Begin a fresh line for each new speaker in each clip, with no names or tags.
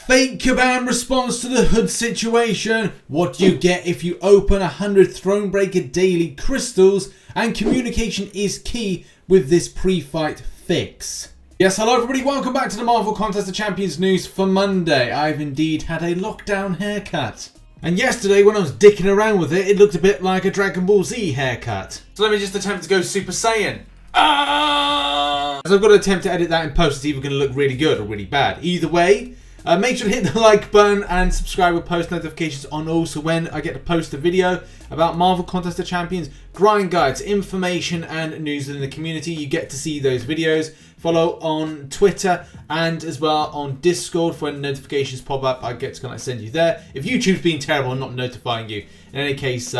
Fake Kabam responds to the hood situation. What do you get if you open 100 Thronebreaker daily crystals? And communication is key with this pre-fight fix. Yes, hello everybody, welcome back to the Marvel Contest of Champions news for Monday. I've indeed had a lockdown haircut. And yesterday when I was dicking around with it, it looked a bit like a Dragon Ball Z haircut. So let me just attempt to go Super Saiyan. So I've got to attempt to edit that in post. It's either going to look really good or really bad. Either way, make sure to hit the like button and subscribe with post notifications on also when I get to post a video about Marvel Contest of Champions, grind guides, information and news within the community. You get to see those videos. Follow on Twitter and as well on Discord for when notifications pop up. I get to kind of send you there. If YouTube's being terrible and not notifying you. In any case,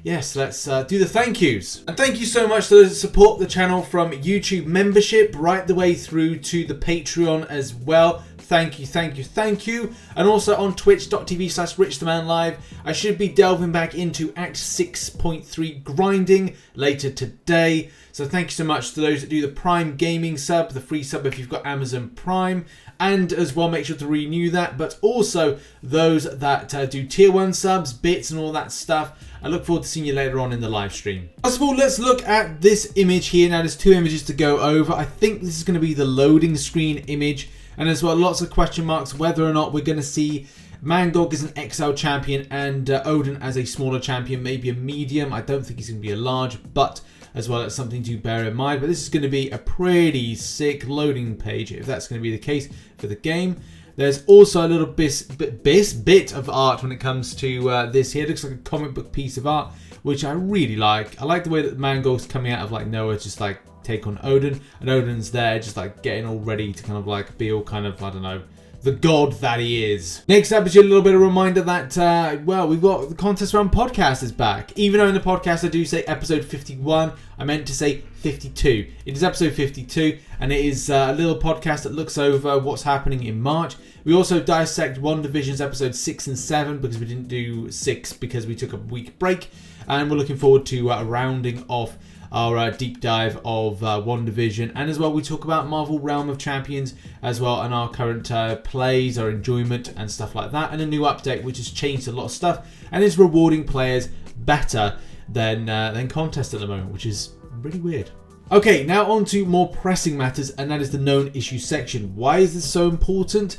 yes, let's do the thank yous. And thank you so much to those that support the channel from YouTube membership right the way through to the Patreon as well. Thank you, thank you, thank you. And also on twitch.tv/RichTheMan live. I should be delving back into Act 6.3 grinding later today. So thank you so much to those that do the Prime Gaming sub, the free sub if you've got Amazon Prime. And as well, make sure to renew that. But also those that do Tier 1 subs, bits and all that stuff. I look forward to seeing you later on in the live stream. First of all, let's look at this image here. Now, there's two images to go over. I think this is going to be the loading screen image. And as well, lots of question marks whether or not we're going to see Mangog as an XL champion and Odin as a smaller champion, maybe a medium. I don't think he's going to be a large, but as well, it's something to bear in mind. But this is going to be a pretty sick loading page, if that's going to be the case for the game. There's also a little bit of art when it comes to this here. It looks like a comic book piece of art, which I really like. I like the way that Mangog's coming out of like nowhere, just like take on Odin, and Odin's there just like getting all ready to kind of like be all kind of, I don't know, the god that he is. Next up is a little bit of a reminder that, well, we've got the Contest Run podcast is back. Even though in the podcast I do say episode 51, I meant to say 52. It is episode 52, and it is a little podcast that looks over what's happening in March. We also dissect WandaVision's episode 6 and 7 because we didn't do 6 because we took a week break, and we're looking forward to rounding off our deep dive of WandaVision, and as well we talk about Marvel Realm of Champions as well, and our current plays, our enjoyment and stuff like that, and a new update which has changed a lot of stuff and is rewarding players better than contest at the moment, which is really weird. Okay, now on to more pressing matters, and that is the known issue section. Why is this so important?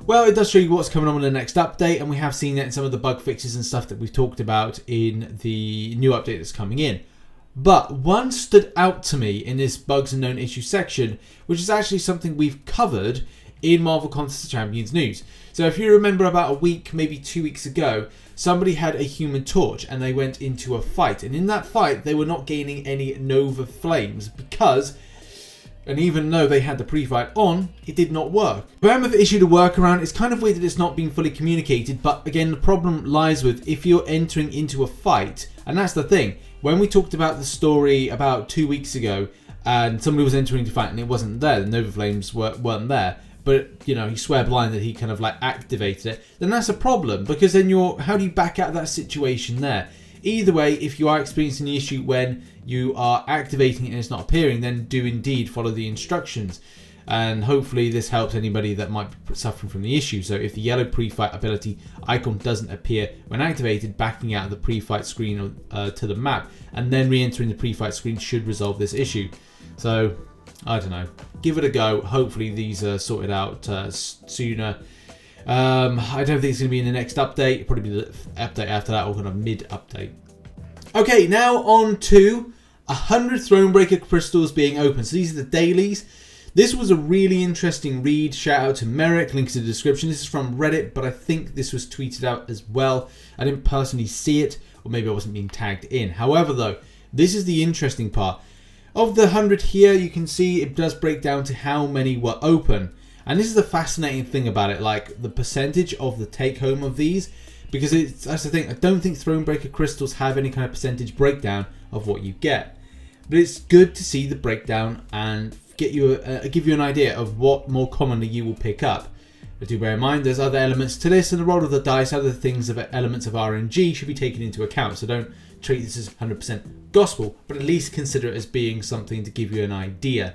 Well, it does show you what's coming on in the next update, and we have seen that in some of the bug fixes and stuff that we've talked about in the new update that's coming in. But one stood out to me in this bugs and known issue section, which is actually something we've covered in Marvel Contest of Champions news. So if you remember about a week, maybe 2 weeks ago, somebody had a Human Torch and they went into a fight. And in that fight, they were not gaining any Nova Flames because, and even though they had the pre-fight on, it did not work. Behemoth issued a workaround. It's kind of weird that it's not being fully communicated, but again, the problem lies with if you're entering into a fight, and that's the thing. When we talked about the story about 2 weeks ago, and somebody was entering to fight and it wasn't there, the Nova Flames weren't there, but you know, he swear blind that he kind of like activated it, then that's a problem, because then how do you back out of that situation there? Either way, if you are experiencing the issue when you are activating it and it's not appearing, then do indeed follow the instructions. And hopefully this helps anybody that might be suffering from the issue. So if the yellow pre-fight ability icon doesn't appear when activated, backing out of the pre-fight screen to the map and then re-entering the pre-fight screen should resolve this issue. So, I don't know. Give it a go. Hopefully these are sorted out sooner. I don't think it's going to be in the next update. It'll probably be the update after that or kind of mid-update. Okay, now on to 100 Thronebreaker Crystals being open. So these are the dailies. This was a really interesting read. Shout out to Merrick, links in the description. This is from Reddit, but I think this was tweeted out as well. I didn't personally see it, or maybe I wasn't being tagged in. However, though, this is the interesting part. Of the 100 here, you can see it does break down to how many were open. And this is the fascinating thing about it, like the percentage of the take-home of these, because that's the thing. I don't think Thronebreaker Crystals have any kind of percentage breakdown of what you get. But it's good to see the breakdown and give you an idea of what more commonly you will pick up. But do bear in mind there's other elements to this, and the roll of the dice, other things of elements of RNG should be taken into account. So don't treat this as 100% gospel, but at least consider it as being something to give you an idea.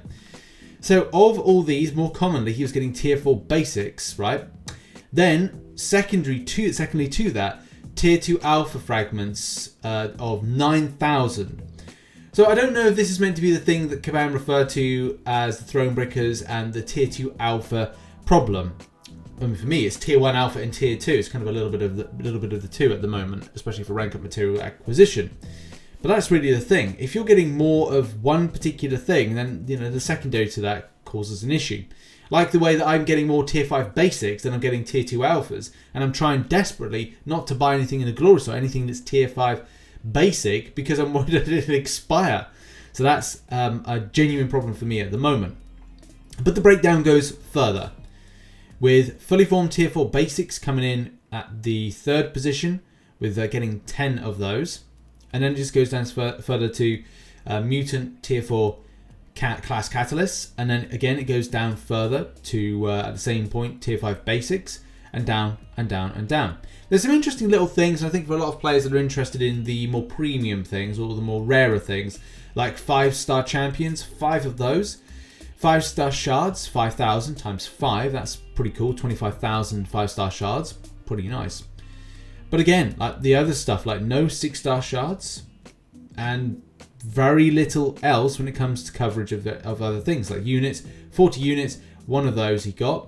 So of all these, more commonly he was getting tier 4 basics, right? Then, secondly to that, tier 2 alpha fragments of 9,000. So I don't know if this is meant to be the thing that Kabam referred to as the Thronebreakers and the tier 2 alpha problem. I mean, for me, it's tier 1 alpha and tier 2. It's kind of a little bit of the two at the moment, especially for rank up material acquisition. But that's really the thing. If you're getting more of one particular thing, then the secondary to that causes an issue. Like the way that I'm getting more tier 5 basics than I'm getting tier 2 alphas, and I'm trying desperately not to buy anything in the Glorious or anything that's tier 5 basic because I'm worried that it'll expire. So that's a genuine problem for me at the moment. But the breakdown goes further, with fully formed tier 4 basics coming in at the 3rd position, with getting 10 of those, and then it just goes down further to mutant tier 4 class catalysts, and then again it goes down further to at the same point tier 5 basics, and down and down and down. There's some interesting little things, I think, for a lot of players that are interested in the more premium things or the more rarer things, like 5-star champions, 5 of those. 5-star shards, 5,000 times 5, that's pretty cool. 25,000 5-star shards, pretty nice. But again, like the other stuff, like no 6-star shards and very little else when it comes to coverage of other things like units. 40 units, one of those he got.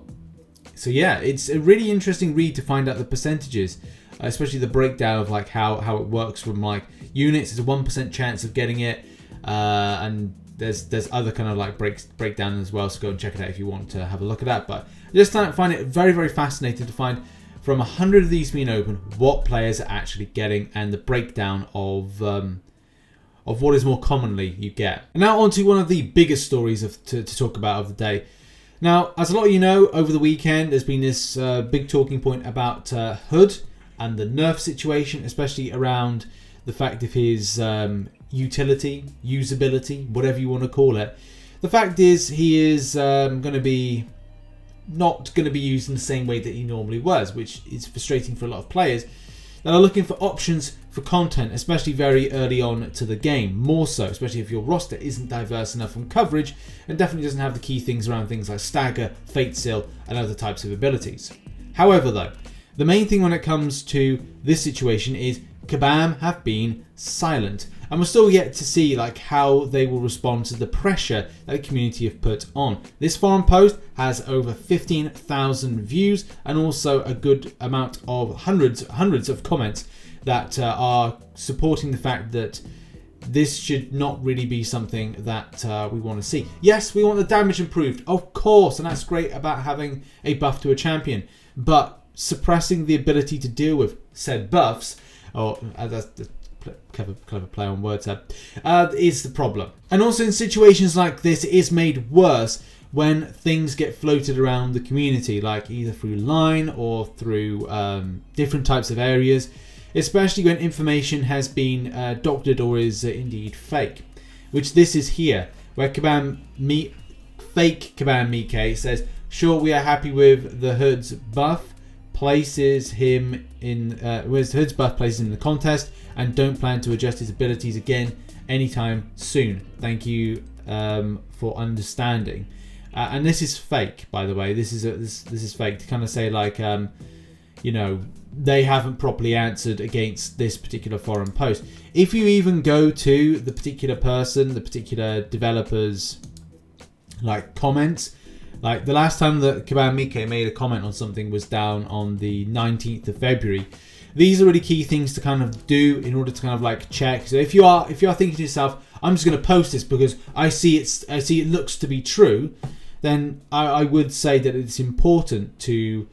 So yeah, it's a really interesting read to find out the percentages, especially the breakdown of like how it works from like units. It's a 1% chance of getting it, and there's other kind of like breakdown as well. So go and check it out if you want to have a look at that. But I just find it very, very fascinating to find from 100 of these being open what players are actually getting and the breakdown of what is more commonly you get. And now on to one of the biggest stories to talk about of the day. Now, as a lot of you know, over the weekend there's been this big talking point about Hood and the nerf situation, especially around the fact of his utility, usability, whatever you want to call it. The fact is he is not going to be used in the same way that he normally was, which is frustrating for a lot of players that are looking for options for content, especially very early on to the game. More so, especially if your roster isn't diverse enough from coverage and definitely doesn't have the key things around things like stagger, fate seal, and other types of abilities. However though, the main thing when it comes to this situation is Kabam have been silent, and we're still yet to see like how they will respond to the pressure that the community have put on. This forum post has over 15,000 views and also a good amount of hundreds of comments that are supporting the fact that this should not really be something that we want to see. Yes, we want the damage improved, of course, and that's great about having a buff to a champion, but suppressing the ability to deal with said buffs, or that's the clever play on words there, is the problem. And also in situations like this, it is made worse when things get floated around the community, like either through line or through different types of areas, especially when information has been doctored or is indeed fake, which this is here, where fake Kabam Miike says, sure, we are happy with the Hood's buff, places him in Hood's buff places him in the contest, and don't plan to adjust his abilities again anytime soon. Thank you for understanding. And this is fake, by the way. This is fake to kind of say like they haven't properly answered against this particular forum post. If you even go to the particular person, the particular developer's like comments, like the last time that Kabam Miike made a comment on something was down on the 19th of February. These are really key things to kind of do in order to kind of like check. So if you are thinking to yourself, I'm just going to post this because I see it looks to be true, then I would say that it's important to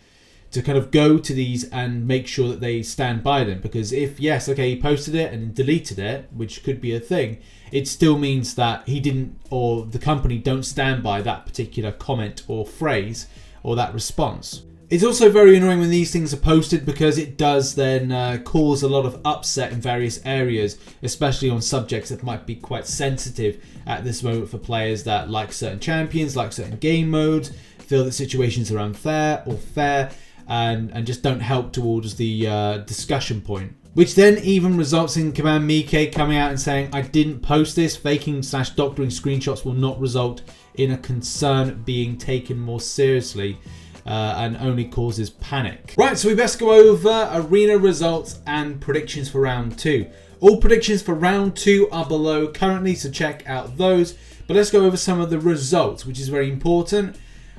kind of go to these and make sure that they stand by them. Because if, yes, okay, he posted it and deleted it, which could be a thing, it still means that he didn't, or the company don't stand by that particular comment or phrase or that response. It's also very annoying when these things are posted because it does then cause a lot of upset in various areas, especially on subjects that might be quite sensitive at this moment for players that like certain champions, like certain game modes, feel that situations are unfair or fair, and just don't help towards the discussion point. Which then even results in Kabam Miike coming out and saying, I didn't post this, faking/doctoring screenshots will not result in a concern being taken more seriously. and only causes panic. Right, so we best go over arena results and predictions for round 2. All predictions for round 2 are below currently, so check out those. But let's go over some of the results, which is very important.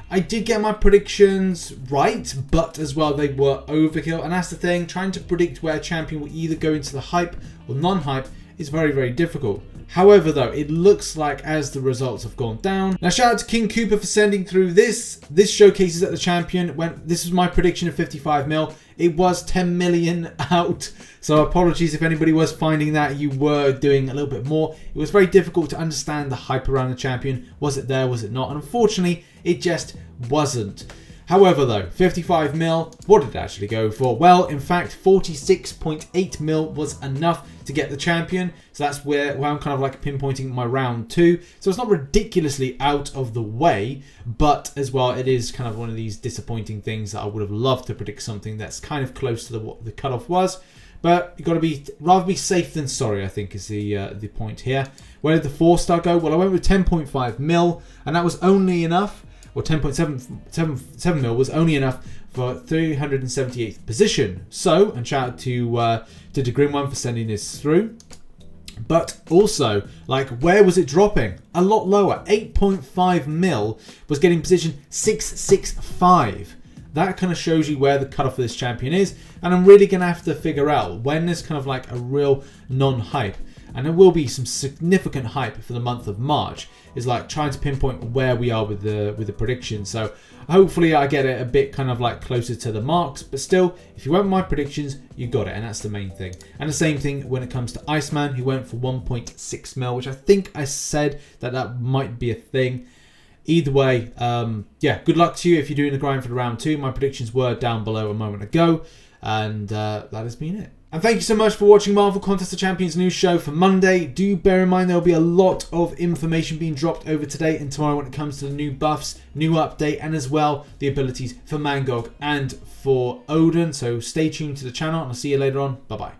I did get my predictions right, but as well they were overkill. And that's the thing, trying to predict where a champion will either go into the hype or non-hype is very, very difficult. However, though, it looks like as the results have gone down. Now, shout out to King Cooper for sending through this. This showcases that the champion went. This was my prediction of 55 mil. It was 10 million out. So apologies if anybody was finding that you were doing a little bit more. It was very difficult to understand the hype around the champion. Was it there? Was it not? And unfortunately, it just wasn't. However, though, 55 mil, what did it actually go for? Well, in fact, 46.8 mil was enough to get the champion. So that's where I'm kind of like pinpointing my round 2. So it's not ridiculously out of the way, but as well, it is kind of one of these disappointing things that I would have loved to predict something that's kind of close to what the cutoff was. But you've got to rather be safe than sorry, I think is the point here. Where did the 4-star go? Well, I went with 10.5 mil, and that was only enough. Or 10.7 mil was only enough for 378th position. So, and shout out to the Grim One for sending this through. But also, like, where was it dropping? A lot lower. 8.5 mil was getting position 665. That kind of shows you where the cutoff of this champion is. And I'm really going to have to figure out when there's kind of like a real non-hype. And there will be some significant hype for the month of March. Is like trying to pinpoint where we are with the prediction. So hopefully I get it a bit kind of like closer to the marks. But still, if you went with my predictions, you got it. And that's the main thing. And the same thing when it comes to Iceman, who went for 1.6 mil, which I think I said that might be a thing. Either way, yeah, good luck to you if you're doing the grind for the round 2. My predictions were down below a moment ago. And that has been it. And thank you so much for watching Marvel Contest of Champions news show for Monday. Do bear in mind there will be a lot of information being dropped over today and tomorrow when it comes to the new buffs, new update, and as well the abilities for Mangog and for Odin. So stay tuned to the channel and I'll see you later on. Bye bye.